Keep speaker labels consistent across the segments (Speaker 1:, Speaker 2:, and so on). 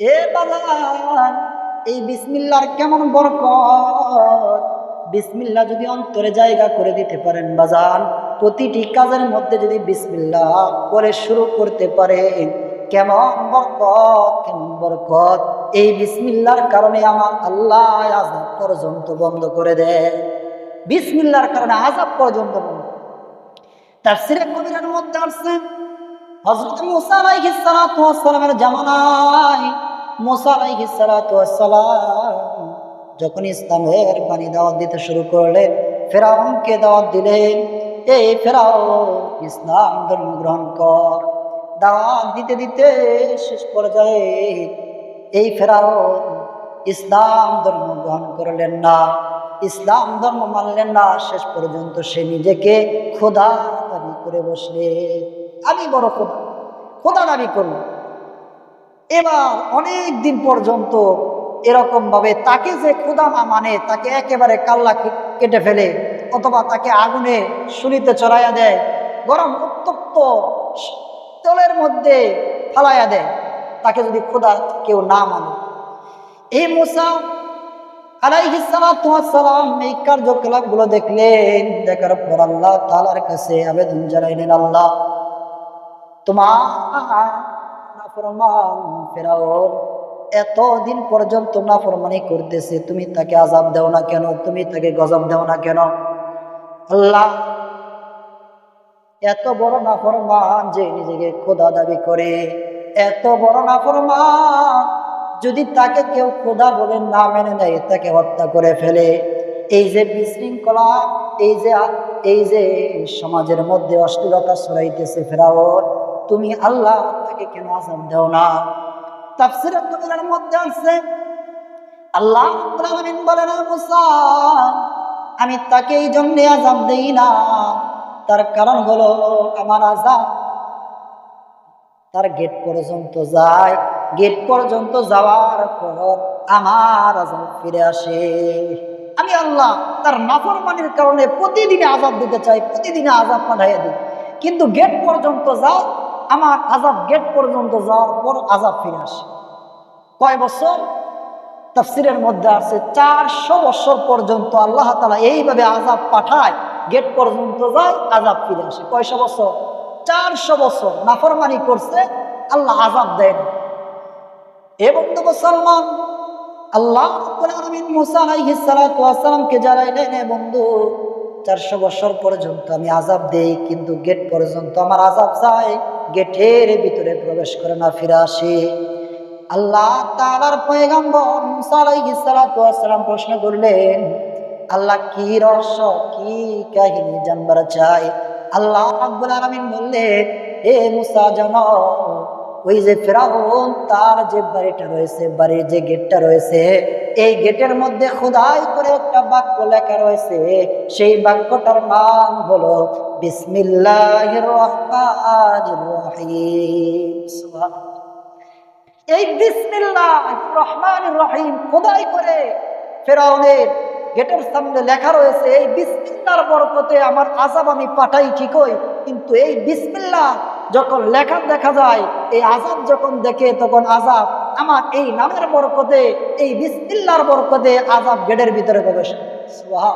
Speaker 1: এ বাজান, এই বিসমিল্লাহর কেমন বরকত! বিসমিল্লাহ যদি অন্তরে জায়গা করে দিতে পারেন বাজান, প্রতিটি কাজের মধ্যে যদি বিসমিল্লাহ করে শুরু করতে পারেন, কেমন বরকত, কেমন বরকত! এই বিসমিল্লাহর কারণে আমার আল্লাহ আযাব পর্যন্ত বন্ধ করে দেয়। বিসমিল্লাহর কারণে আযাব পর্যন্ত বন্ধ। তাফসীরে কবিরের মধ্যে আছে, হযরত মুসা আলাইহিস সালাতু ওয়াস সালামের জামানায় মুসা আলাইহিস সালাতু ওয়াস সালাম যখন ইসলামের বাণী দাওয়াত দিতে শুরু করলেন, ফেরাউনকে দাওয়াত দিলেন, এই ফেরাউন ইসলাম ধর্ম গ্রহণ কর। দাওয়াত দিতে দিতে শেষ পর্যায়ে এই ফেরাউন ইসলাম ধর্ম গ্রহণ করলেন না, ইসলাম ধর্ম মানলেন না। শেষ পর্যন্ত সে নিজেকে খোদা দাবি করে বসলে। আমি বড় খোদা, খোদা দাবি করল। এবার অনেক দিন পর্যন্ত এরকম ভাবে তাকে যে খোদা না মানে, তাকে একেবারে কাল্লা কেটে ফেলে, অথবা তাকে আগুনে শুলিতে চড়াইয়া দেয়, গরম উত্তপ্ত তেলের মধ্যে ফালাইয়া দেয়, তাকে যদি খোদা কেউ না মানে। এই মুসা আলাইহিস সালাতু ওয়াস সালাম এই কার্যকলাপগুলো দেখলেন। দেখার পর আল্লাহ তাআলার কাছে আবেদন জানাইলেন, আল্লাহ, তোমার নাফরমান ফেরাউন এতদিন পর্যন্ত নাফরমানি করতেছে, তুমি তাকে আযাব দাও না কেন? তুমি তাকে গজব দাও না কেন? আল্লাহ, এত বড় নাফরমান যে নিজেকে খোদা দাবি করে, এত বড় নাফরমান, যদি তাকে কেউ খোদা বলে না মেনে নেয়, তাকে হত্যা করে ফেলে। এই যে বিশৃঙ্খলা, এই যে সমাজের মধ্যে অশ্লীলতা ছড়াইতেছে ফেরাউন, তুমি আল্লাহ তাকে কেন আযাব দাও না? তাফসীরে কবিরের মধ্যে আছে, আল্লাহ রাব্বুল আলামিন বলেন, মুসা, আমি তাকে এই জন্য আযাব দেই না, তার কারণ হলো আমার আযাব তার গেট পর্যন্ত যায়, গেট পর্যন্ত যাওয়ার পর আমার আযাব ফিরে আসে। আমি আল্লাহ তার নাফরমানির কারণে প্রতিদিনে আযাব দিতে চাই, প্রতিদিনে আযাব পাঠাইয়া দিই, কিন্তু গেট পর্যন্ত যায়, আমার আযাব গেট পর্যন্ত যাওয়ার পর আযাব ফিরে আসে। কয় বছর? তাফসীরের মধ্যে আছে 400 বছর পর্যন্ত আল্লাহ তাআলা এইভাবে আযাব পাঠায়, গেট পর্যন্ত যায়, আযাব ফিরে আসে। কয়শো বছর? 400 বছর নাফরমানি করছে, আল্লাহ আযাব দেয় না। এ বন্ধু মুসলমান, আল্লাহ রাব্বুল আলামিন মুসা আলাইহিস সালাতু ওয়াস সালামকে জানাইলেন, এ বন্ধু, 400 বছর পর্যন্ত আমি আযাব দেই, কিন্তু গেট পর্যন্ত আমার আযাব যায়, গেটের ভিতরে প্রবেশ করে না, ফিরে আসে। আল্লাহ তাআলার পয়গম্বর মুসা আলাইহিস সালাতু ওয়াস সালাম প্রশ্ন করলেন, আল্লাহ কি রহস্য, কি কাহিনী জানবার চাই? আল্লাহ রাব্বুল আলামিন বললেন, হে মুসা, জানো, ওই যে ফেরাউন তার যে বাড়িটা রয়েছে, বাড়ির যে গেটটা রয়েছে, এই গেটের মধ্যে খোদাই করে একটা বাক্য লেখা রয়েছে, সেই বাক্যটার নাম হলো বিসমিল্লাহির রহমানির রহিম। সুবহানাল্লাহ। এই বিসমিল্লাহির রহমানির রহিম খোদাই করে ফেরাউনের গেটের সামনে লেখা রয়েছে, এই বিসমিল্লাহর বরকতে আমার আযাব আমি পাঠাই ঠিকই, কিন্তু এই বিসমিল্লাহ যখন লেখা দেখা যায়, এই আযাব যখন দেখে, তখন আযাব আমার এই নামের বরকতে, এই বিসমিল্লাহর বরকতে আযাব গেটের ভিতরে প্রবেশ। সুবহানাল্লাহ।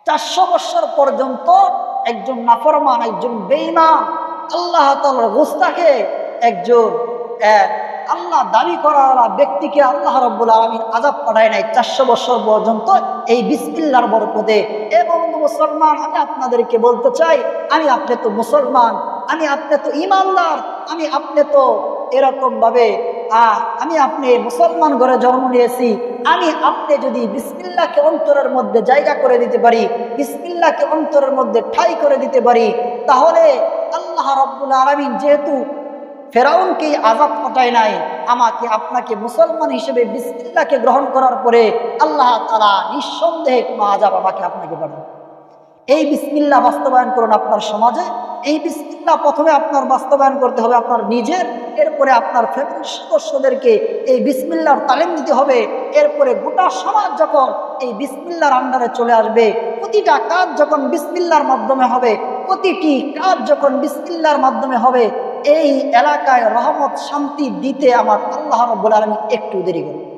Speaker 1: 400 বছর পর্যন্ত একজন নাফরমান, একজন বেঈমান, আল্লাহ তাআলার গোস্তাকে, একজন আল্লাহ দাবি করা ব্যক্তিকে আল্লাহ রাব্বুল আলামিন আযাব পাঠায় নাই 400 বছর পর্যন্ত এই বিসমিল্লাহর বরকতে। এবং মুসলমান, আমি আপনাদেরকে বলতে চাই, আমি আপনি তো মুসলমান, আমি আপনি তো ঈমানদার, আমি আপনি তো এরকম ভাবে আমি আপনি মুসলমান ঘরে জন্ম নিয়েছি। আমি আপনি যদি বিসমিল্লাহকে অন্তরের মধ্যে জায়গা করে দিতে পারি, বিসমিল্লাহকে অন্তরের মধ্যে ঠাঁই করে দিতে পারি, তাহলে আল্লাহ রাব্বুল আলামিন যেহেতু ফেরাউনকে আযাব পাঠায় নাই, আমাকে আপনাকে মুসলমান হিসেবে বিসমিল্লাহকে গ্রহণ করার পরে আল্লাহ তাআলা নিঃসন্দেহে কোনো আযাব আমাকে আপনাকে পাঠাবে। এই বিসমিল্লাহ বাস্তবায়ন করুন আপনার সমাজে। এই বিসমিল্লাহ প্রথমে আপনার বাস্তবায়ন করতে হবে আপনার নিজের, এরপরে আপনার ফ্যামিলির সদস্যদেরকে এই বিসমিল্লাহর তালিম দিতে হবে। এরপরে গোটা সমাজ যখন এই বিসমিল্লাহর আন্ডারে চলে আসবে, প্রতিটা কাজ যখন বিসমিল্লাহর মাধ্যমে হবে, প্রতিটি কাজ যখন বিসমিল্লাহর মাধ্যমে হবে, এই এলাকায় রহমত শান্তি দিতে আমার আল্লাহ আল্লাহ রাব্বুল আলামিন একটু দেরি করে।